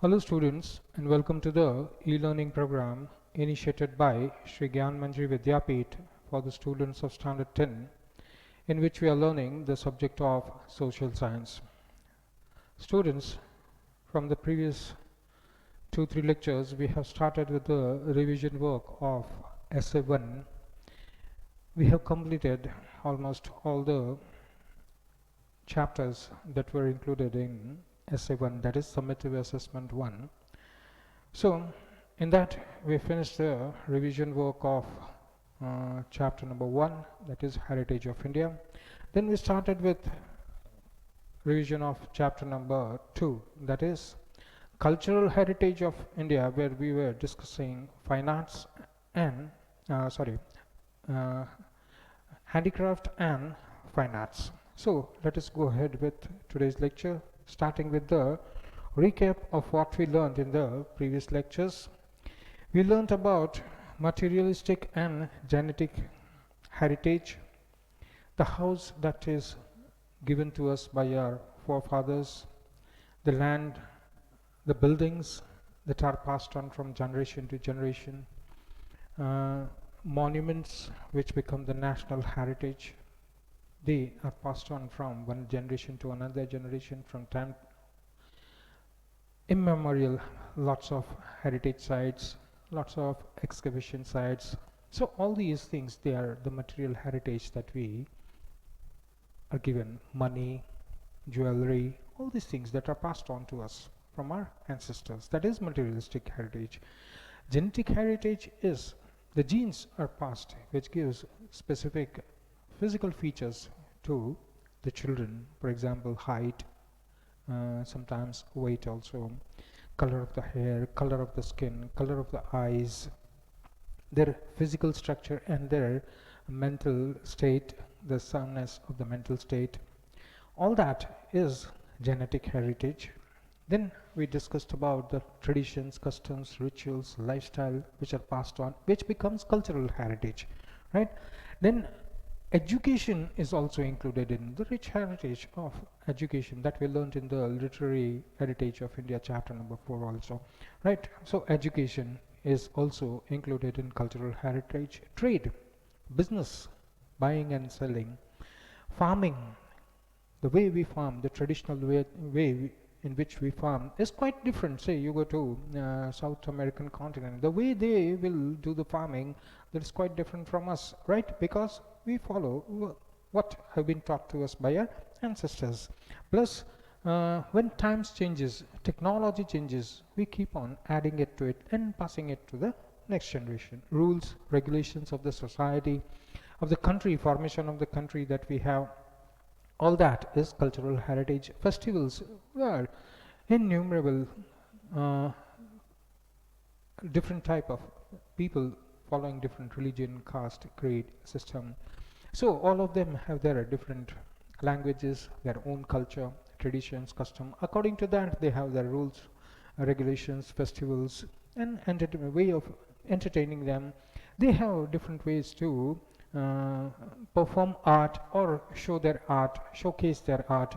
Hello students and welcome to the e-learning program initiated by Shri Gyanmanjari Vidyapith for the students of Standard 10 in which we are learning the subject of social science. Students, from the previous 2-3 lectures we have started with the revision work of Essay 1. We have completed almost all the chapters that were included in Essay 1, that is Summative Assessment 1. So, in that we finished the revision work of chapter number 1, that is Heritage of India. Then we started with revision of chapter number 2, that is Cultural Heritage of India, where we were discussing fine arts and handicraft and fine arts. So let us go ahead with today's lecture, starting with the recap of what we learned in the previous lectures. We learned about materialistic and genetic heritage, the house that is given to us by our forefathers, the land, the buildings that are passed on from generation to generation, monuments which become the national heritage. They are passed on from one generation to another generation from time immemorial. Lots of heritage sites, lots of excavation sites. So all these things, they are the material heritage that we are given. Money, jewelry, all these things that are passed on to us from our ancestors. That is materialistic heritage. Genetic heritage is the genes are passed, which gives specific physical features to the children. For example, height, sometimes weight also, color of the hair, color of the skin, color of the eyes, their physical structure and their mental state, the soundness of the mental state. All that is genetic heritage. Then we discussed about the traditions, customs, rituals, lifestyle which are passed on, which becomes cultural heritage, right? Then education is also included in the rich heritage of education that we learned in the literary heritage of India chapter number 4 also, right? So education is also included in cultural heritage. Trade, business, buying and selling, farming, the way we farm, the traditional way in which we farm is quite different. Say you go to South American continent, the way they will do the farming, that is quite different from us, right? Because we follow what have been taught to us by our ancestors. Plus, when times changes, technology changes, we keep on adding it to it and passing it to the next generation. Rules, regulations of the society, of the country, formation of the country that we have, all that is cultural heritage. Festivals are innumerable, different type of people following different religion, caste, creed, system. So all of them have their different languages, their own culture, traditions, custom. According to that, they have their rules, regulations, festivals, and way of entertaining them. They have different ways to perform art or show their art, showcase their art,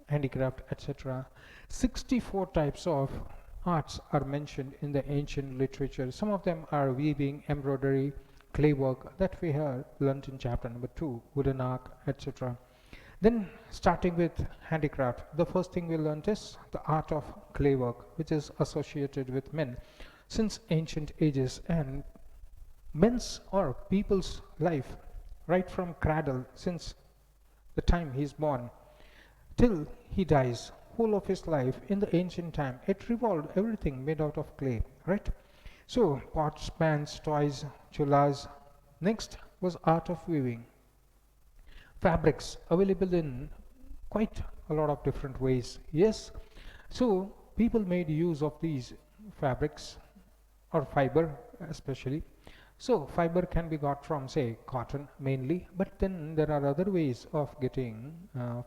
handicraft, etc. 64 types of arts are mentioned in the ancient literature. Some of them are weaving, embroidery, clay work that we have learnt in chapter number 2, wooden arc, etc. Then starting with handicraft, the first thing we learnt is the art of clay work, which is associated with men since ancient ages, and men's or people's life right from cradle, since the time he is born till he dies, whole of his life in the ancient time, it revolved everything made out of clay, right? So pots, pans, toys, chulas. Next was art of weaving. Fabrics available in quite a lot of different ways. Yes, so people made use of these fabrics or fiber especially. So fiber can be got from, say, cotton mainly, but then there are other ways of getting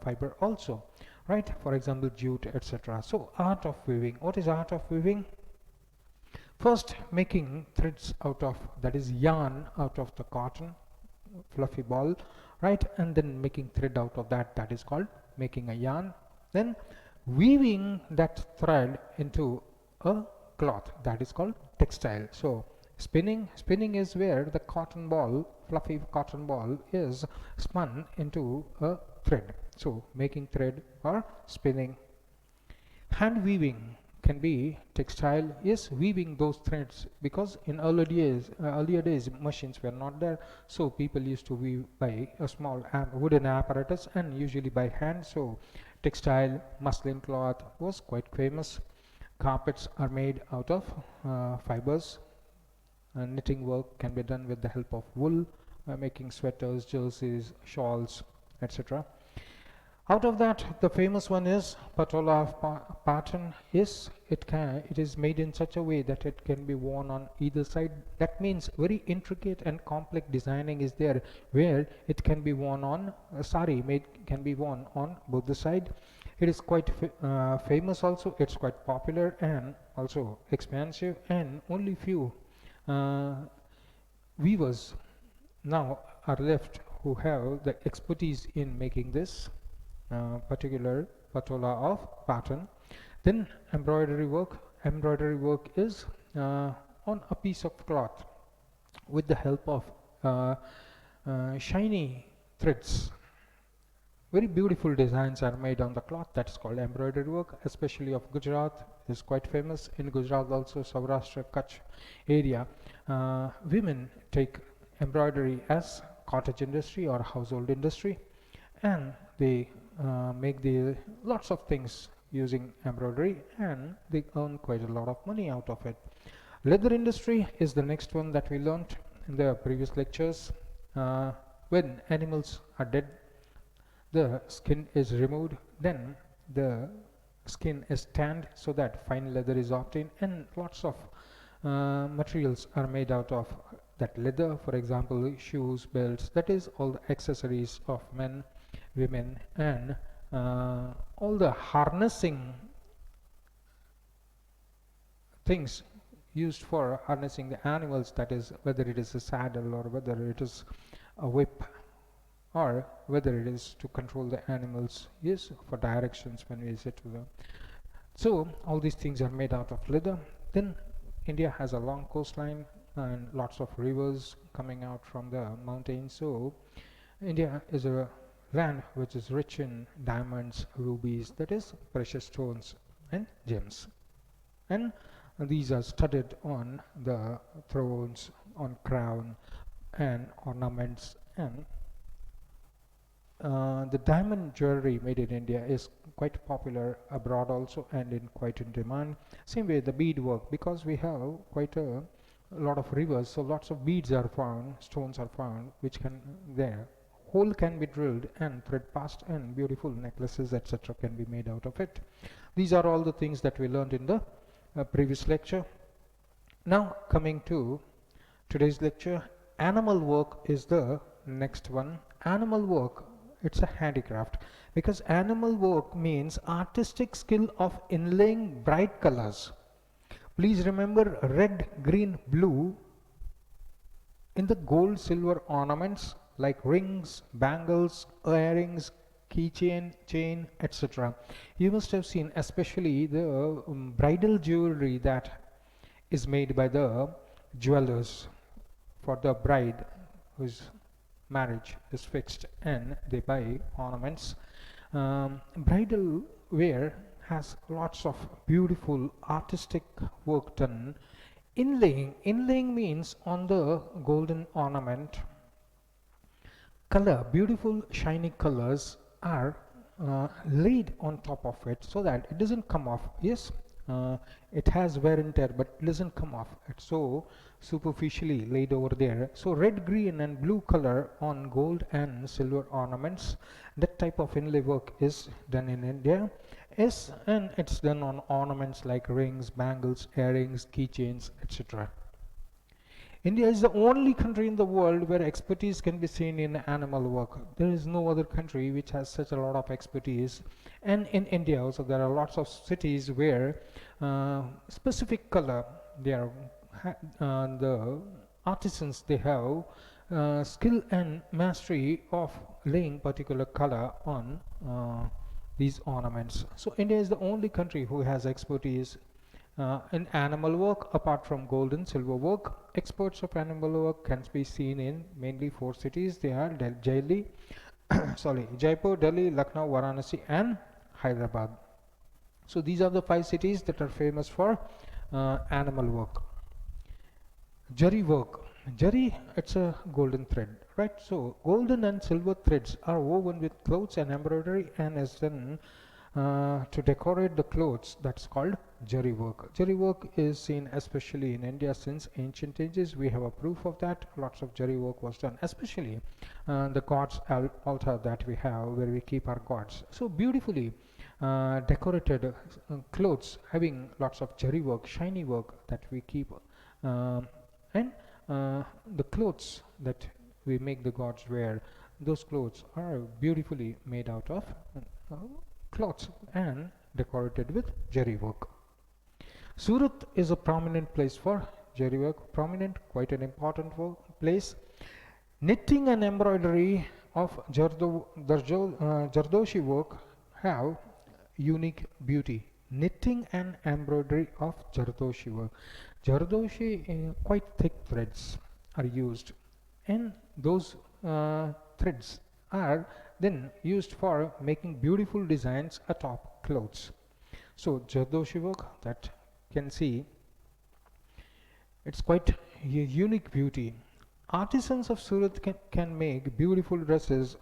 fiber also, right? For example, jute, etc. So art of weaving. What is art of weaving? First, making threads out of, that is yarn, out of the cotton, fluffy ball, right? And then making thread out of that, is called making a yarn. Then weaving that thread into a cloth, that is called textile. So spinning is where the cotton ball, fluffy cotton ball, is spun into a thread. So making thread or spinning. Hand weaving can be textile, is weaving those threads, because in earlier days machines were not there, so people used to weave by a small wooden apparatus and usually by hand. So textile, muslin cloth was quite famous. Carpets are made out of fibers. Knitting work can be done with the help of wool, making sweaters, jerseys, shawls, etc. Out of that, the famous one is Patholog Pattern. It is made in such a way that it can be worn on either side. That means very intricate and complex designing is there, where it can be worn on can be worn on both the side. It is quite famous also. It's quite popular and also expensive, and only few weavers now are left who have the expertise in making this particular patola of pattern. Then embroidery work. Embroidery work is on a piece of cloth with the help of shiny threads. Very beautiful designs are made on the cloth. That's called embroidery work, especially of Gujarat. Is quite famous in Gujarat, also Saurashtra, Kutch area. Women take embroidery as cottage industry or household industry, and they make the lots of things using embroidery, and they earn quite a lot of money out of it. Leather industry is the next one that we learned in the previous lectures. When animals are dead, the skin is removed, then the skin is tanned so that fine leather is obtained, and lots of materials are made out of that leather. For example, shoes, belts, that is all the accessories of men, women, and all the harnessing things used for harnessing the animals, that is whether it is a saddle or whether it is a whip or whether it is to control the animals, is for directions when we sit to them. So all these things are made out of leather. Then India has a long coastline and lots of rivers coming out from the mountains. So India is a land which is rich in diamonds, rubies, that is precious stones and gems. And these are studded on the thrones, on crown and ornaments, and the diamond jewelry made in India is quite popular abroad also, and quite in demand. Same way the bead work, because we have quite a lot of rivers, so lots of beads are found, stones are found, which can there. Hole can be drilled and thread passed, and beautiful necklaces, etc., can be made out of it. These are all the things that we learned in the previous lecture. Now coming to today's lecture, animal work is the next one. Animal work, it's a handicraft, because animal work means artistic skill of inlaying bright colors. Please remember red, green, blue in the gold, silver ornaments like rings, bangles, earrings, keychain, chain, etc. You must have seen especially the bridal jewelry that is made by the jewelers for the bride whose marriage is fixed, and they buy ornaments. Bridal wear has lots of beautiful artistic work done. Inlaying means on the golden ornament, beautiful shiny colors are laid on top of it so that it doesn't come off. Yes, it has wear and tear, but it doesn't come off. It's so superficially laid over there. So red, green, and blue color on gold and silver ornaments. That type of inlay work is done in India. Yes, and it's done on ornaments like rings, bangles, earrings, keychains, etc. India is the only country in the world where expertise can be seen in animal work. There is no other country which has such a lot of expertise. And in India also there are lots of cities where specific color, the artisans, they have skill and mastery of laying particular color on these ornaments. So India is the only country who has expertise In animal work, apart from gold and silver work, experts of animal work can be seen in mainly four cities. They are Delhi, sorry, Jaipur, Delhi, Lucknow, Varanasi, and Hyderabad. So these are the five cities that are famous for animal work. Jari work. Jari, it's a golden thread, right? So golden and silver threads are woven with clothes and embroidery and is then to decorate the clothes. That's called Jari work. Jari work is seen especially in India since ancient ages. We have a proof of that. Lots of Jari work was done, especially the gods altar that we have where we keep our gods. So beautifully decorated clothes having lots of Jari work, shiny work that we keep. Um, and the clothes that we make the gods wear, those clothes are beautifully made out of uh, cloths and decorated with Jari work. Surat is a prominent place for Jari work, prominent, quite an important place. Knitting and embroidery of Jardoshi work have unique beauty. Knitting and embroidery of Jardoshi work. Jardoshi, quite thick threads are used, and those threads are then used for making beautiful designs atop clothes. So Jardoshi work that can see it's quite a unique beauty. Artisans of Surat can make beautiful dresses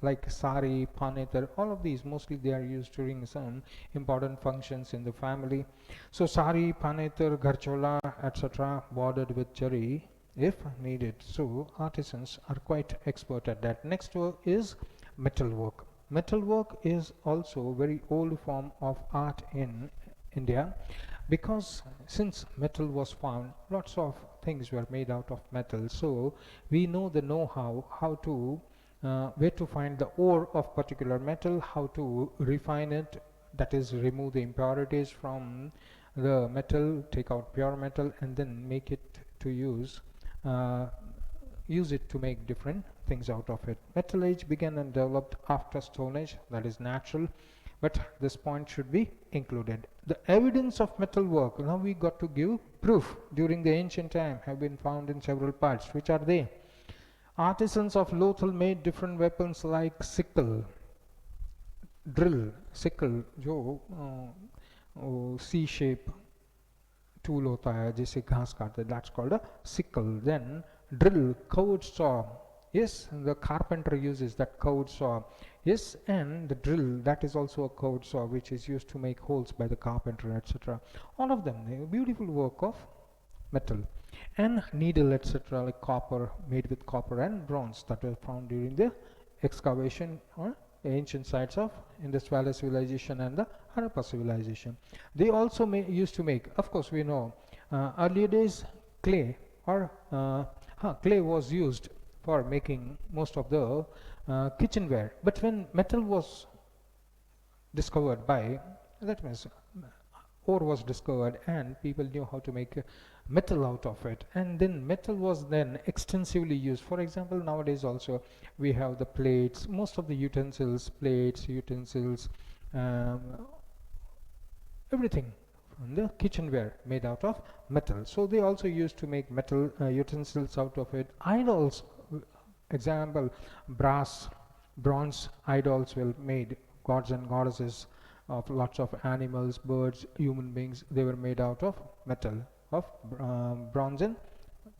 like sari, panetar, all of these mostly they are used during some important functions in the family. So sari, panetar, garchola, etc. bordered with jari if needed. So artisans are quite expert at that. Next work is metal work. Metal work is also a very old form of art in India, because since metal was found, lots of things were made out of metal. So we know the know-how, how to where to find the ore of particular metal, how to refine it, that is remove the impurities from the metal, take out pure metal, and then make it to uh, use it to make different things out of it. Metal age began and developed after Stone Age, that is natural, but this point should be included. The evidence of metal work, now we got to give proof, during the ancient time have been found in several parts. Which are they? Artisans of Lothal made different weapons like sickle, drill, sickle जो C shape tool होता है जिसे घास काटते, that's called a sickle. Then drill, curved saw, yes, the carpenter uses that curved saw, yes, and the drill, that is also a curved saw which is used to make holes by the carpenter, etc. All of them beautiful work of metal. And needle, etc., like copper, made with copper and bronze, that were found during the excavation or ancient sites of Indus Valley civilization and the Harappa civilization. They also used to make, of course we know, earlier days clay or clay was used for making most of the kitchenware. But when metal was discovered by, that means ore was discovered and people knew how to make metal out of it, and then metal was then extensively used. For example, nowadays also we have the plates, most of the utensils, plates, utensils, um, everything from the kitchenware made out of metal. So they also used to make metal utensils out of it. Idols, example, brass, bronze idols were made, gods and goddesses of lots of animals, birds, human beings. They were made out of metal, of bronze and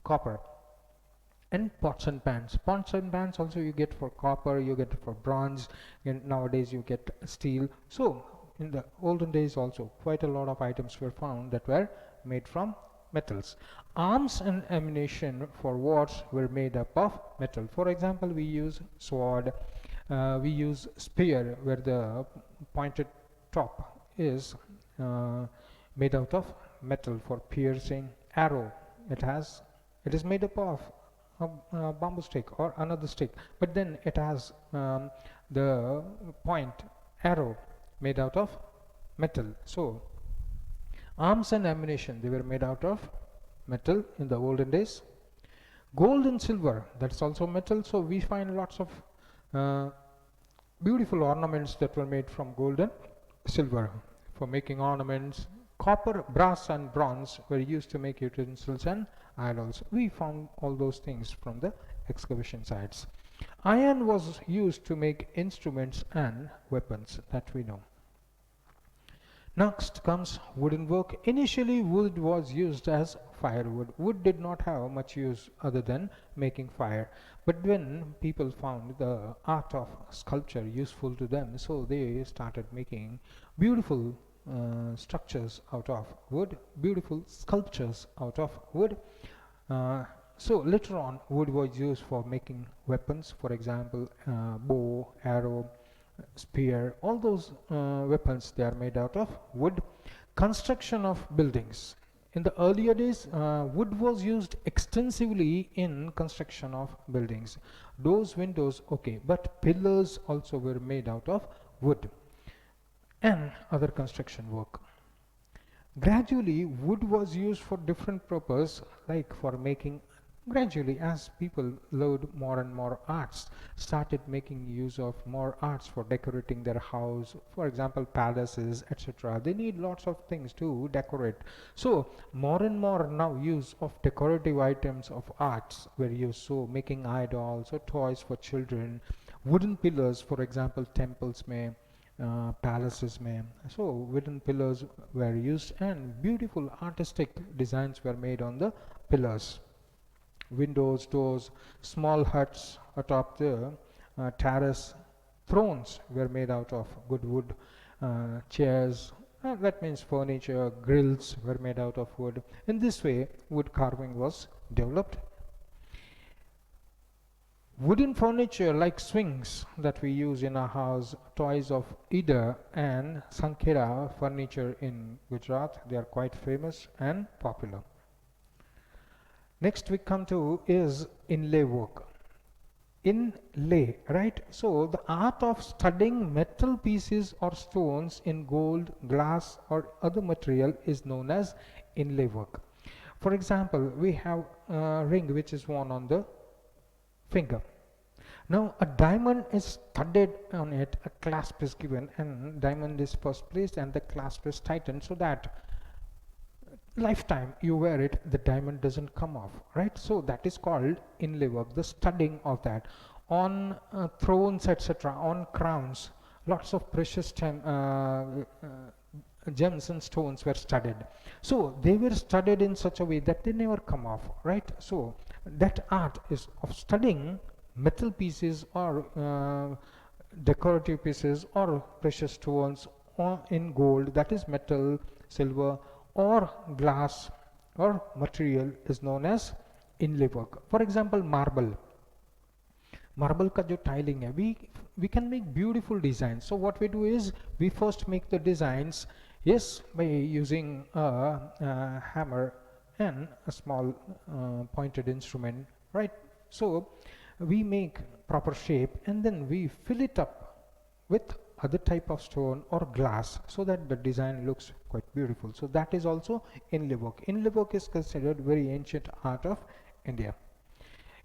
copper. And pots and pans. Pots and pans also you get for copper, you get for bronze, and nowadays you get steel. So in the olden days also quite a lot of items were found that were made from metals. Arms and ammunition for wars were made up of metal. For example, we use sword, we use spear where the pointed top is made out of metal for piercing. Arrow, it is made up of a bamboo stick or another stick, but then it has the point, arrow, made out of metal. So arms and ammunition, they were made out of metal in the olden days. Gold and silver, that's also metal. So we find lots of beautiful ornaments that were made from gold and silver for making ornaments, Copper, brass and bronze were used to make utensils and idols. We found all those things from the excavation sites. Iron was used to make instruments and weapons, that we know. Next comes wooden work. Initially, wood was used as firewood. Wood did not have much use other than making fire. But when people found the art of sculpture useful to them, so they started making beautiful structures out of wood, beautiful sculptures out of wood. So later on, wood was used for making weapons, for example, bow, arrow, spear, all those weapons, they are made out of wood. Construction of buildings. In the earlier days, wood was used extensively in construction of buildings. Doors, windows, okay, but pillars also were made out of wood and other construction work. Gradually, wood was used for different purpose, like for making. Gradually, as people learned more and more arts, started making use of more arts for decorating their house, for example, palaces, etc. They need lots of things to decorate. So, more and more now use of decorative items of arts were used. So, making idols or toys for children, wooden pillars, for example, temples may. Palaces may. So wooden pillars were used and beautiful artistic designs were made on the pillars. Windows, doors, small huts atop the terrace, thrones were made out of good wood, chairs, that means furniture, grills were made out of wood. In this way, wood carving was developed. Wooden furniture like swings that we use in our house, toys of Ida and Sankera furniture in Gujarat, they are quite famous and popular. Next we come to is inlay work. Inlay, right? So the art of studying metal pieces or stones in gold, glass or other material is known as inlay work. For example, we have a ring which is worn on the finger. Now a diamond is studded on it, a clasp is given and diamond is first placed and the clasp is tightened so that lifetime you wear it, the diamond doesn't come off, right? So that is called inlay work, the studding of that. On thrones, etc., on crowns, lots of precious gems and stones were studded. So they were studded in such a way that they never come off, right? So that art is of studying metal pieces or decorative pieces or precious stones or in gold, that is metal, silver or glass or material is known as inlay work. For example, marble का जो tiling है, we can make beautiful designs. So what we do is we first make the designs, yes, by using a hammer and a small pointed instrument, right? So we make proper shape and then we fill it up with other type of stone or glass so that the design looks quite beautiful. So that is also inlay work. Inlay work is considered very ancient art of India.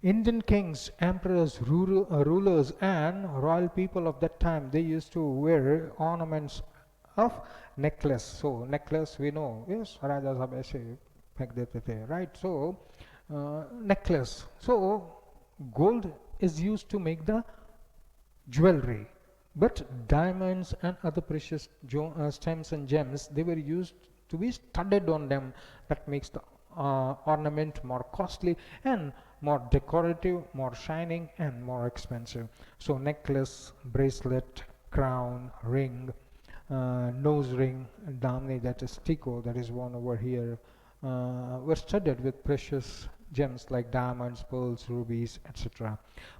Indian kings, emperors, rulers and royal people of that time, they used to wear ornaments of necklace. So necklace we know, yes, Raja Sahab aise phek dete the, right? So necklace. So gold is used to make the jewelry, but diamonds and other precious stones and gems, they were used to be studded on them. That makes the ornament more costly and more decorative, more shining and more expensive. So necklace, bracelet, crown, ring, nose ring, damni, that is tiko, that is worn over here, were studded with precious gems like diamonds, pearls, rubies, etc.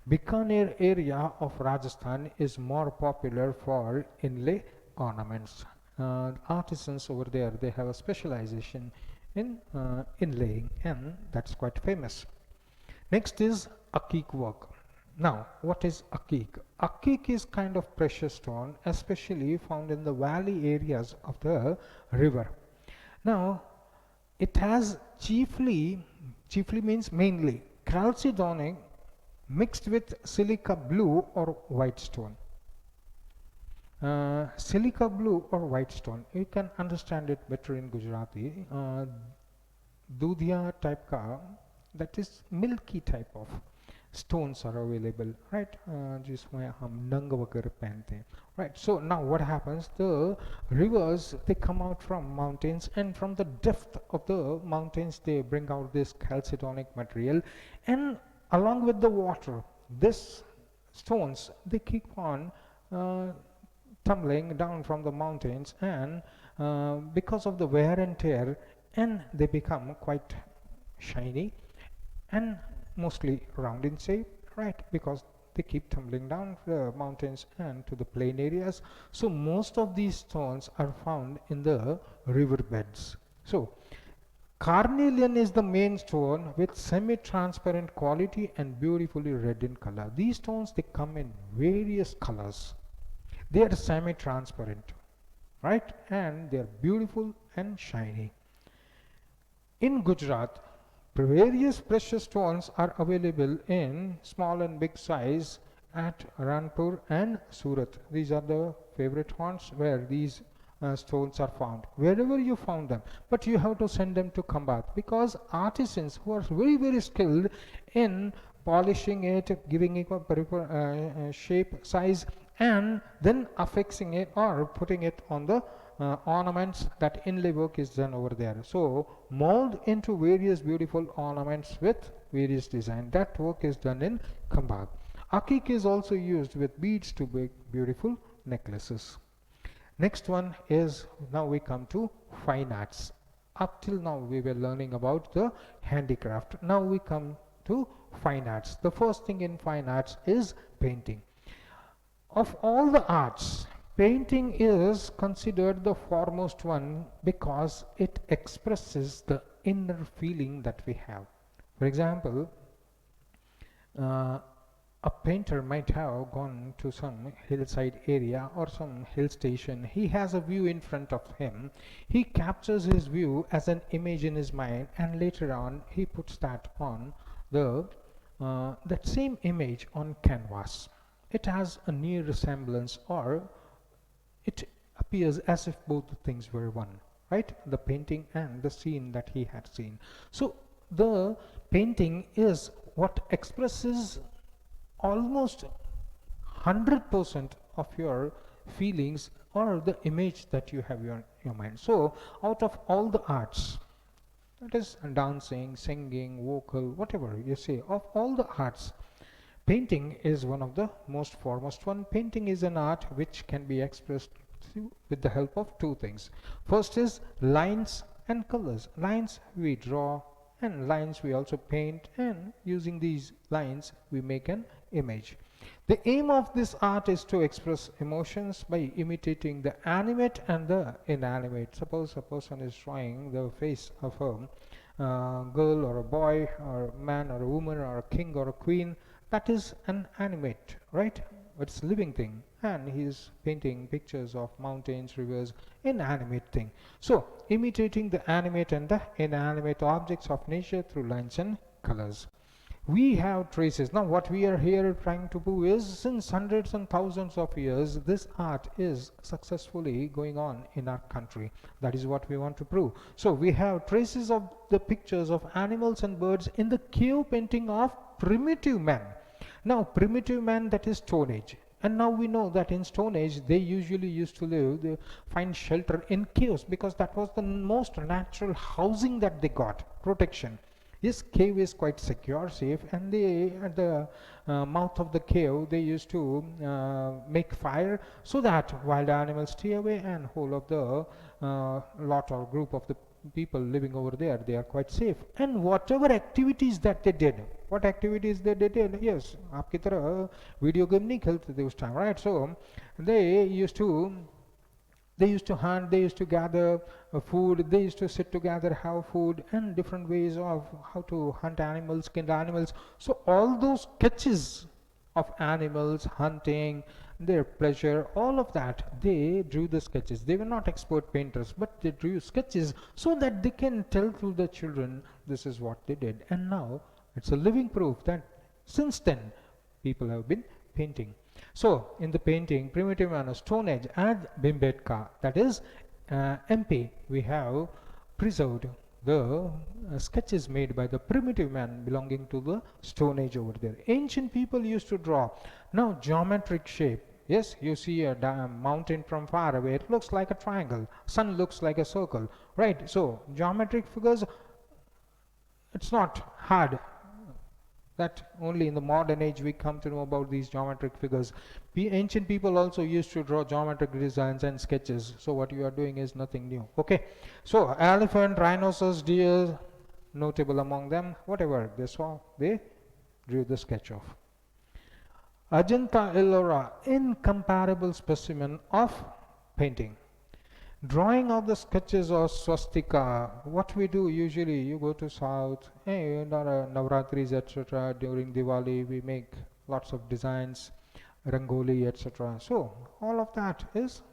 Bikaner area of Rajasthan is more popular for inlay ornaments. Artisans over there, they have a specialization in inlaying and that's quite famous. Next is akik work. Now, what is akik? Akik is kind of precious stone, especially found in the valley areas of the river. Now, it has chiefly means mainly chalcedony mixed with silica blue or white stone. Silica blue or white stone, you can understand it better in Gujarati. Dudhia type ka, that is milky type of stones are available, right? जिसमें हम नंग वगैरह पहनते हैं, right? So now what happens, the rivers, they come out from mountains, and from the depth of the mountains they bring out this chalcedonic material, and along with the water, this stones, they keep on uh, tumbling down from the mountains, and because of the wear and tear, and they become quite shiny and mostly round in shape, right? Because they keep tumbling down the mountains and to the plain areas. So most of these stones are found in the river beds. So carnelian is the main stone with semi-transparent quality and beautifully red in color. These stones, they come in various colors. They are semi-transparent, right? And they are beautiful and shiny. In Gujarat, various precious stones are available in small and big size at Ranpur and Surat. These are the favorite haunts where these stones are found. Wherever you found them, but you have to send them to Khambat, because artisans who are very, very skilled in polishing it, giving it a proper shape, size, and then affixing it or putting it on the ornaments, that inlay work is done over there. So mold into various beautiful ornaments with various design. That work is done in Khambhat. Akik is also used with beads to make beautiful necklaces. Next one is, now we come to fine arts. Up till now we were learning about the handicraft. Now we come to fine arts. The first thing in fine arts is painting. Of all the arts, painting is considered the foremost one because it expresses the inner feeling that we have. For example, a painter might have gone to some hillside area or some hill station. He has a view in front of him. He captures his view as an image in his mind, and later on he puts that on that same image on canvas. It has a near resemblance, or it appears as if both things were one, right? The painting and the scene that he had seen. So the painting is what expresses almost 100% of your feelings or the image that you have in your mind. So out of all the arts, that is dancing, singing, vocal, whatever you say, of all the arts, painting is one of the most foremost one. Painting is an art which can be expressed with the help of two things. First is lines and colors. Lines we draw, and lines we also paint, and using these lines we make an image. The aim of this art is to express emotions by imitating the animate and the inanimate. Suppose a person is drawing the face of a girl or a boy or a man or a woman or a king or a queen. That is an animate, right? It's a living thing, and he is painting pictures of mountains, rivers, inanimate thing. So imitating the animate and the inanimate objects of nature through lines and colors. We have traces. Now what we are here trying to do is, since hundreds and thousands of years, this art is successfully going on in our country. That is what we want to prove. So we have traces of the pictures of animals and birds in the cave painting of primitive man. Now primitive man, that is Stone Age. And now we know that in Stone Age they usually used to live, they find shelter in caves, because that was the most natural housing that they got, protection. This cave is quite secure, safe, and they, at the mouth of the cave, they used to make fire so that wild animals stay away, and whole of the lot or group of the people living over there, they are quite safe. And whatever activities that they did, what activities they did, yes, आपकी तरह video game नहीं खेलते थे उस time, right? So they used to hunt, they used to gather food, they used to sit together, have food, and different ways of how to hunt animals, kill animals. So all those sketches of animals, hunting, their pleasure, all of that, they drew the sketches. They were not expert painters, but they drew sketches so that they can tell to the children, this is what they did. And now it's a living proof that since then people have been painting. So in the painting, primitive man, Stone Age and Bhimbetka, that is MP, we have preserved the sketches made by the primitive man belonging to the Stone Age over there. Ancient people used to draw now geometric shape. Yes, you see a mountain from far away, it looks like a triangle, sun looks like a circle, right? So geometric figures, it's not hard that only in the modern age we come to know about these geometric figures. Ancient people also used to draw geometric designs and sketches, so what you are doing is nothing new. Okay, so elephant, rhinoceros, deer, notable among them, whatever they saw, they drew the sketch of. Ajanta Ellora, incomparable specimen of painting. Drawing of the sketches of swastika, what we do usually, you go to south, hey, Navratris, etc. During Diwali, we make lots of designs, Rangoli, etc. So, all of that is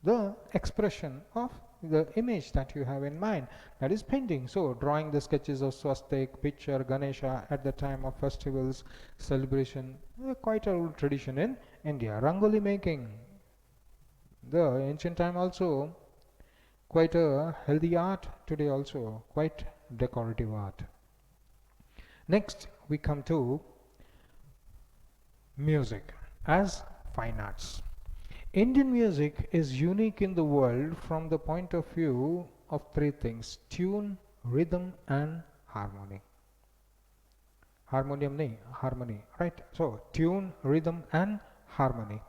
the expression of the image that you have in mind, that is painting. So, drawing the sketches of swastik, picture, Ganesha at the time of festivals, celebration, quite an old tradition in India. Rangoli making, the ancient time also, quite a healthy art, today also quite decorative art. Next we come to music as fine arts. Indian music is unique in the world from the point of view of three things: tune, rhythm and harmony. Harmony, right? So tune, rhythm and harmony.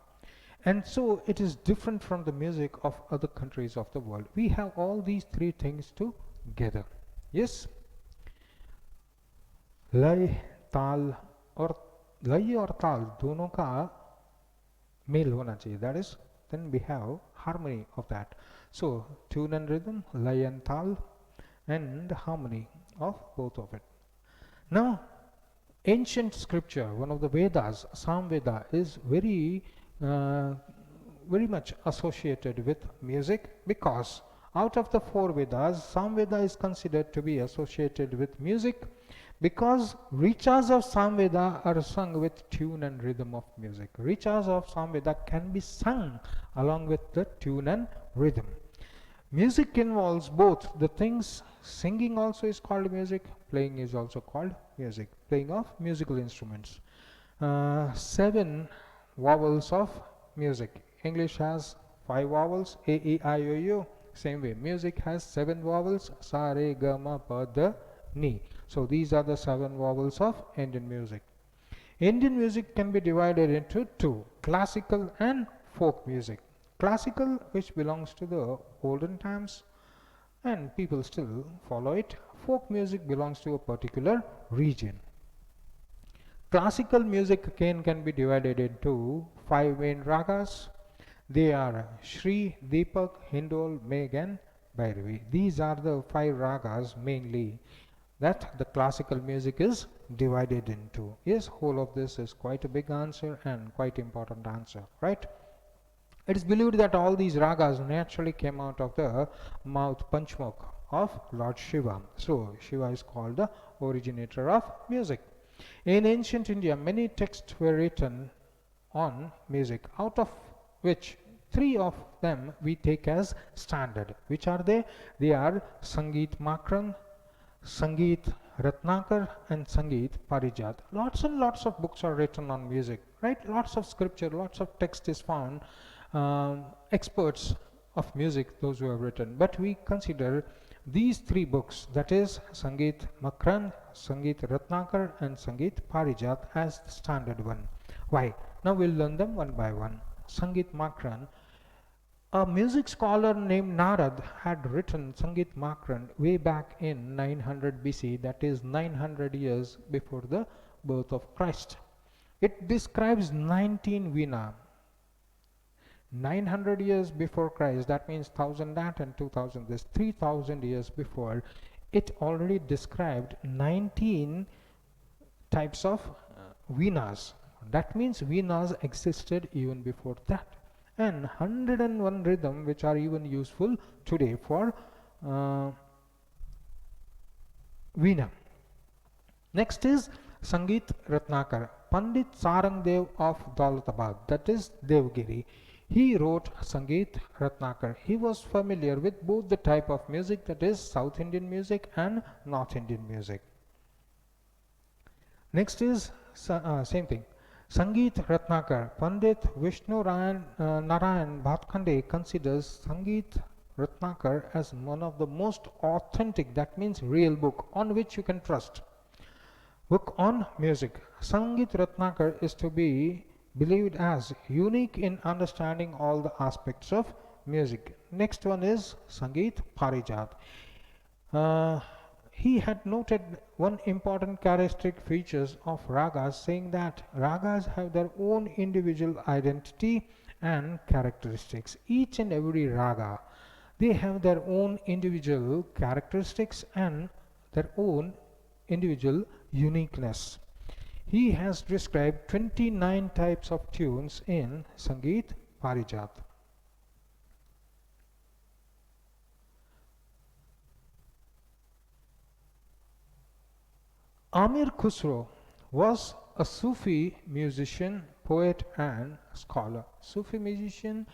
And so it is different from the music of other countries of the world. We have all these three things together. Yes? लय ताल और लय और ताल दोनों का mail होना चाहिए. That is, then we have harmony of that. So tune and rhythm, lay and tal, and harmony of both of it. Now, ancient scripture, one of the Vedas, Samveda, is very much associated with music, because out of the four Vedas, Samveda is considered to be associated with music, because richas of Samveda are sung with tune and rhythm of music. Richas of Samveda can be sung along with the tune and rhythm. Music involves both the things. Singing also is called music, playing is also called music, playing of musical instruments. 7 vowels of music. English has 5 vowels, A, E, I, O, U. Same way, music has 7 vowels, Sa, Re, Ga, Ma, Pa, Da, Ni. So these are the 7 vowels of Indian music. Indian music can be divided into 2, classical and folk music. Classical, which belongs to the olden times and people still follow it. Folk music belongs to a particular region. Classical music again can be divided into 5 main ragas. They are Shri, Deepak, Hindol, Megh and Bhairavi. These are the 5 ragas mainly that the classical music is divided into. Yes, whole of this is quite a big answer and quite important answer, right? It is believed that all these ragas naturally came out of the mouth Panchmukh of Lord Shiva. So Shiva is called the originator of music. In ancient India, many texts were written on music, out of which 3 of them we take as standard. Which are they? They are Sangeet Makran, Sangeet Ratnakar and Sangeet Parijat. Lots and lots of books are written on music, right? Lots of scripture, lots of text is found. Experts of music, those who have written, but we consider these 3 books, that is Sangeet Makran, Sangeet Ratnakar and Sangeet Parijat, as the standard one. Why? Now we'll learn them one by one. Sangeet Makran, a music scholar named Narad had written Sangeet Makran way back in 900 BC, that is 900 years before the birth of Christ. It describes 19 Veena. 900 years before Christ, that means 1000 that and 2000 this, 3000 years before, it already described 19 types of Veenas. That means Veenas existed even before that, and 101 rhythm which are even useful today for Veena. Next is Sangeet Ratnakar. Pandit Sarangdev of Daulatabad, that is Devgiri. He wrote Sangeet Ratnakar. He was familiar with both the type of music, that is South Indian music and North Indian music. Next is same thing. Sangeet Ratnakar. Pandit Vishnu Narayan Bhatkhande considers Sangeet Ratnakar as one of the most authentic, that means real book on which you can trust. Book on music. Sangeet Ratnakar is to be believed as unique in understanding all the aspects of music. Next one is Sangeet Parijat. He had noted one important characteristic features of ragas, saying that ragas have their own individual identity and characteristics. Each and every raga, they have their own individual characteristics and their own individual uniqueness. He has described 29 types of tunes in Sangeet Parijat. Amir Khusro was a Sufi musician, poet and scholar. Sufi musician,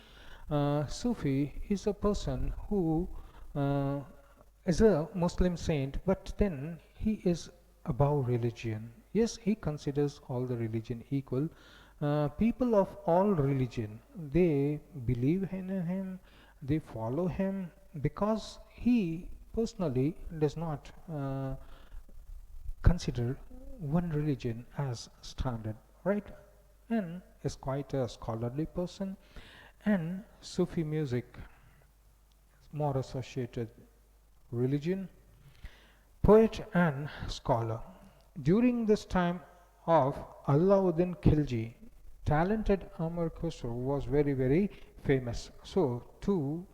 Sufi is a person who is a Muslim saint, but then he is above religion. Yes, he considers all the religion equal. People of all religion, they believe in him, they follow him, because he personally does not consider one religion as standard, right? And is quite a scholarly person. And Sufi music is more associated religion, poet and scholar. During this time of Alauddin Khilji, talented Amir Khusro was very famous. So two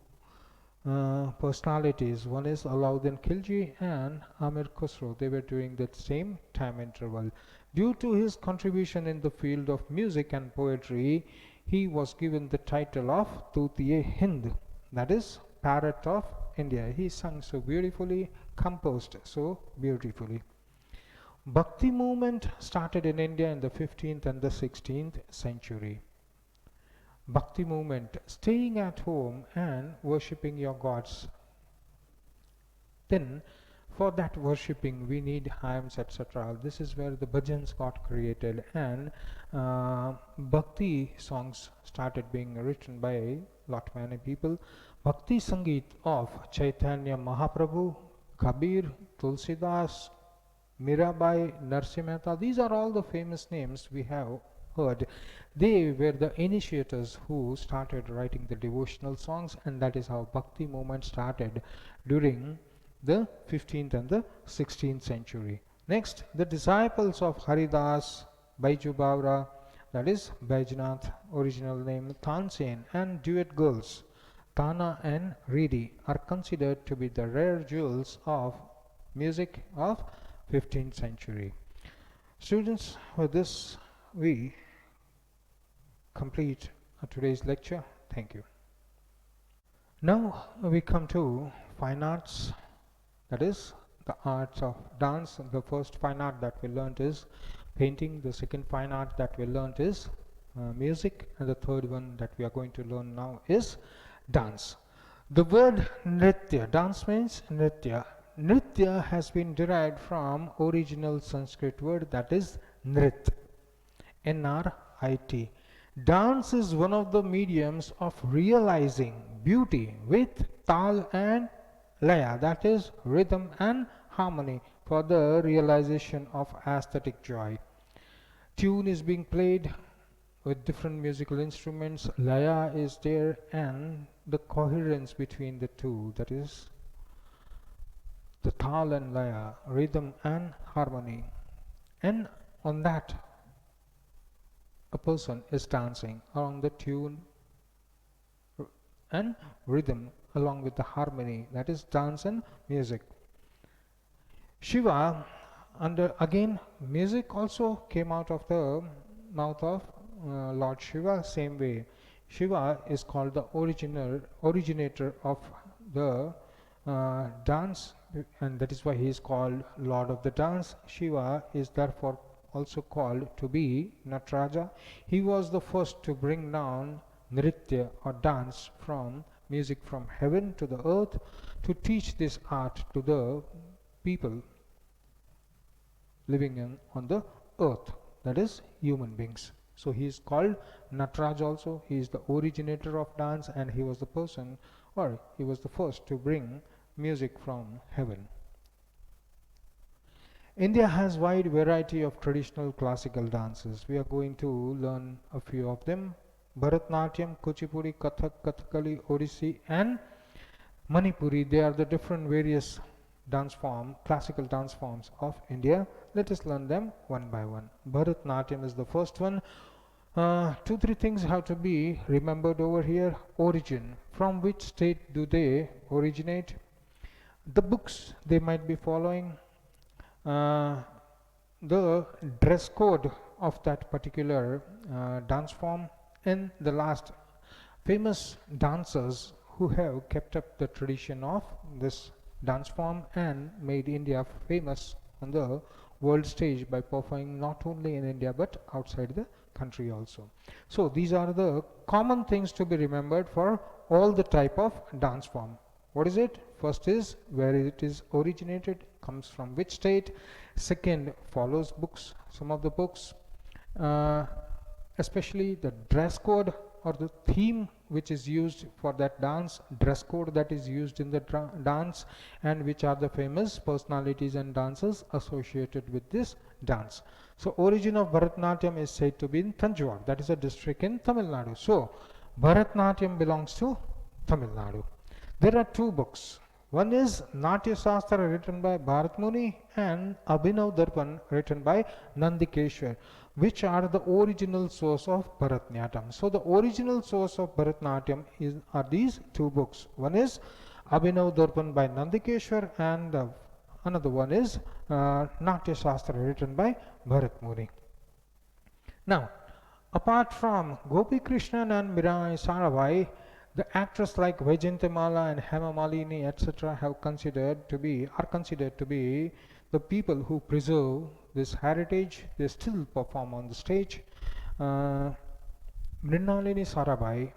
personalities, one is Alauddin Khilji and Amir Khusro, they were during that same time interval. Due to his contribution in the field of music and poetry, he was given the title of Tutiye-Hind, that is Parrot of India. He sung so beautifully, composed so beautifully. Bhakti movement started in India in the 15th and the 16th century. Bhakti movement, staying at home and worshipping your gods. Then for that worshipping we need hymns, etc. This is where the bhajans got created, and bhakti songs started being written by lot many people. Bhakti Sangeet of Chaitanya Mahaprabhu, Kabir, Tulsidas, Mirabai, Narsimhata, these are all the famous names we have heard. They were the initiators who started writing the devotional songs, and that is how Bhakti movement started during the 15th and the 16th century. Next, the disciples of Haridas, Baiju Bavra, that is Baijnath, original name Tansen, and duet girls Tana and Reedi are considered to be the rare jewels of music of 15th century. Students, with this we complete today's lecture. Thank you. Now we come to fine arts, that is the arts of dance. The first fine art that we learned is painting, the second fine art that we learned is music, and the third one that we are going to learn now is dance. The word nritya, dance means nritya. Nritya has been derived from original Sanskrit word, that is nrit, N-R-I-T. Dance is one of the mediums of realizing beauty with tal and laya, that is rhythm and harmony, for the realization of aesthetic joy. Tune is being played with different musical instruments, laya is there, and the coherence between the two, that is the tal and laya, rhythm and harmony. And on that a person is dancing along the tune and rhythm along with the harmony, that is dance and music. Shiva, again music also came out of the mouth of Lord Shiva, same way. Shiva is called the originator of the dance, and that is why he is called Lord of the Dance. Shiva is therefore also called to be Nataraja. He was the first to bring down Nritya or dance from music from heaven to the earth, to teach this art to the people living on the earth, that is human beings. So he is called Nataraj also. He is the originator of dance, and he was the person, or he was the first to bring music from heaven. India has wide variety of traditional classical dances. We are going to learn a few of them. Bharatnatyam, Kuchipudi, Kathak, Kathakali, Odissi and Manipuri. They are the different various classical dance forms of India. Let us learn them one by one. Bharatnatyam is the first one. Two, three things have to be remembered over here. Origin. From which state do they originate? The books they might be following. The dress code of that particular dance form, and the last, famous dancers who have kept up the tradition of this dance form and made India famous on the world stage by performing not only in India but outside the country also. So these are the common things to be remembered for all the type of dance form. What is it? First is where it is originated, comes from which state. Second, follows books, some of the books, especially the dress code or the theme which is used for that dance, dress code that is used in the dance, and which are the famous personalities and dancers associated with this dance. So origin of Bharatnatyam is said to be in Tanjore, that is a district in Tamil Nadu. So Bharatnatyam belongs to Tamil Nadu. There are two books. One is Natya Shastra written by Bharat Muni and Abhinav Darpan written by Nandikeshwar, which are the original source of Bharatnatyam. So the original source of Bharatnatyam are these two books. One is Abhinav Darpan by Nandikeshwar, and another one is Natya Shastra written by Bharat Muni. Now, apart from Gopi Krishnan and Mirai Sarabhai, the actors like Vaijayantimala and Hema Malini, etc., are considered to be the people who preserve this heritage. They still perform on the stage. Mrinalini Sarabhai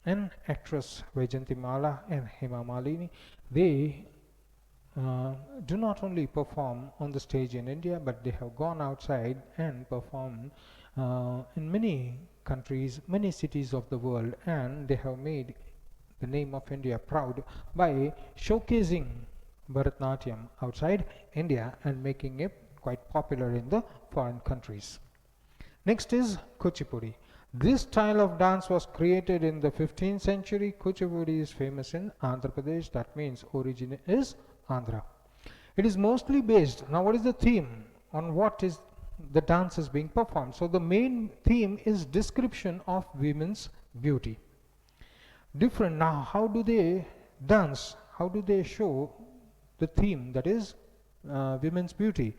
and actress Vaijayantimala and Hema Malini, they do not only perform on the stage in India, but they have gone outside and performed in many countries, many cities of the world, and they have made the name of India proud by showcasing Bharatnatyam outside India and making it quite popular in the foreign countries. Next is Kuchipuri. This style of dance was created in the 15th century. Kuchavuri is famous in Andhra Pradesh. That means origin is Andhra. It is mostly based, now what is the theme? On what is the dance is being performed? So the main theme is description of women's beauty. Different, now how do they dance? How do they show the theme, that is women's beauty?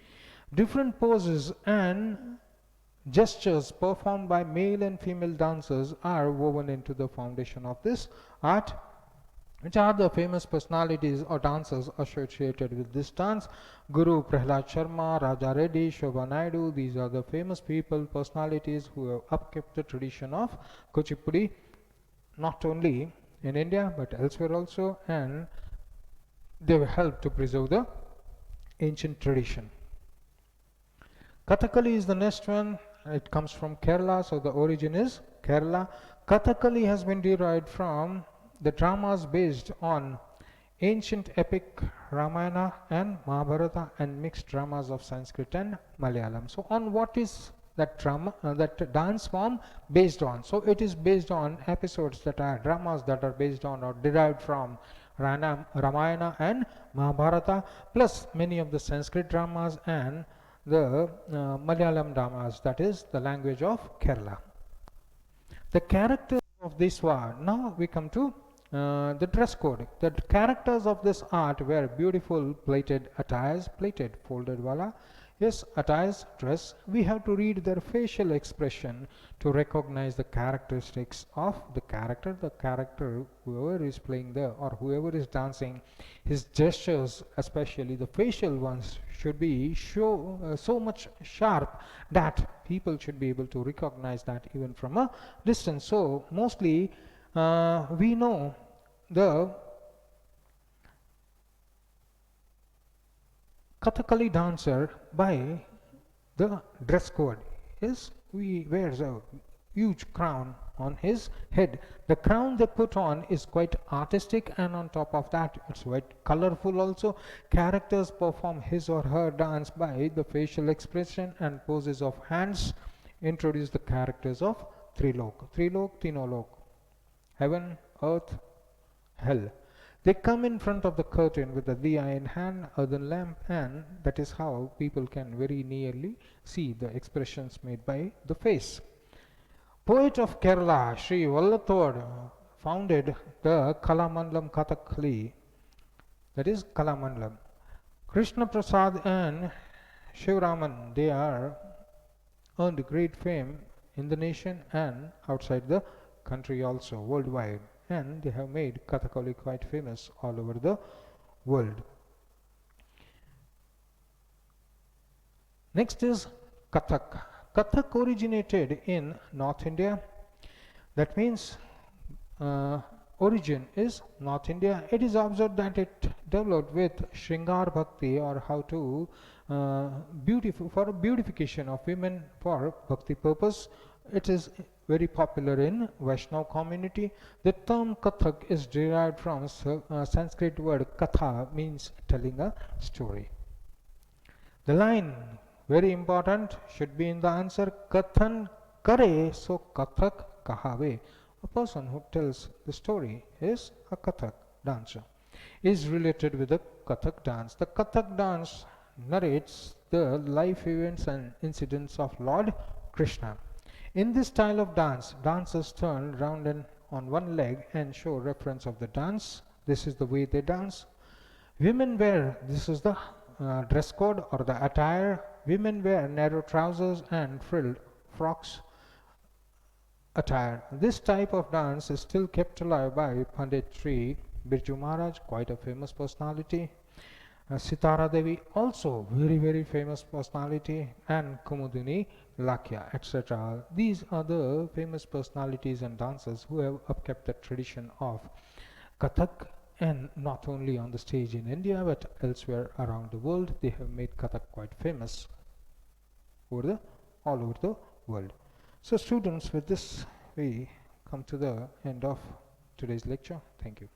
Different poses and gestures performed by male and female dancers are woven into the foundation of this art. Which are the famous personalities or dancers associated with this dance? Guru Prahlad Sharma, Raja Reddy, Shobha Naidu. These are the famous people, personalities who have upkept the tradition of Kuchipudi, not only in India but elsewhere also, and they have helped to preserve the ancient tradition. Kathakali is the next one. It comes from Kerala, so the origin is Kerala. Kathakali has been derived from the dramas based on ancient epic Ramayana and Mahabharata and mixed dramas of Sanskrit and Malayalam. So on what is that drama, that dance form based on? So it is based on episodes that are dramas that are based on or derived from Ramayana and Mahabharata, plus many of the Sanskrit dramas and the Malayalam dramas, that is the language of Kerala. The characters of this were, now we come to the dress code. The characters of this art were beautiful plaited attires, plaited folded wala, Yes, attires, dress, we have to read their facial expression to recognize the characteristics of the character, whoever is playing there or whoever is dancing, his gestures, especially the facial ones, should be so much sharp that people should be able to recognize that even from a distance. So, mostly we know the Kathakali dancer by the dress code. Yes, he wears a huge crown on his head. The crown they put on is quite artistic, and on top of that it's quite colorful also. Characters perform his or her dance by the facial expression and poses of hands, introduce the characters of Trilok, Tinolok, heaven, earth, hell. They come in front of the curtain with the diya in hand, earthen lamp, and that is how people can very nearly see the expressions made by the face. Poet of Kerala, Shri founded the Kalamandalam Kathakali, that is Kalamandalam. Krishna Prasad and Shivraman, they are earned great fame in the nation and outside the country also, worldwide. And they have made Kathakali quite famous all over the world. Next is Kathak. Kathak originated in North India. That means origin is North India. It is observed that it developed with Shringar Bhakti, or how to for beautification of women for Bhakti purpose. It is very popular in Vaishnav community. The term Kathak is derived from Sanskrit word Katha, means telling a story. The line, very important, should be in the answer. Kathan kare so Kathak kahave. A person who tells the story is a Kathak dancer. Is related with the Kathak dance. The Kathak dance narrates the life events and incidents of Lord Krishna. In this style of dance, dancers turn round and on one leg and show reference of the dance. This is the way they dance. Women wear, this is the dress code or the attire. Women wear narrow trousers and frilled frocks attire. This type of dance is still kept alive by Pandit Shri Birju Maharaj, quite a famous personality. Sitara Devi, also very famous personality, and Kumudini Lakya, etc. These are the famous personalities and dancers who have upkept the tradition of Kathak, and not only on the stage in India but elsewhere around the world. They have made Kathak quite famous all over the world. So students, with this we come to the end of today's lecture. Thank you.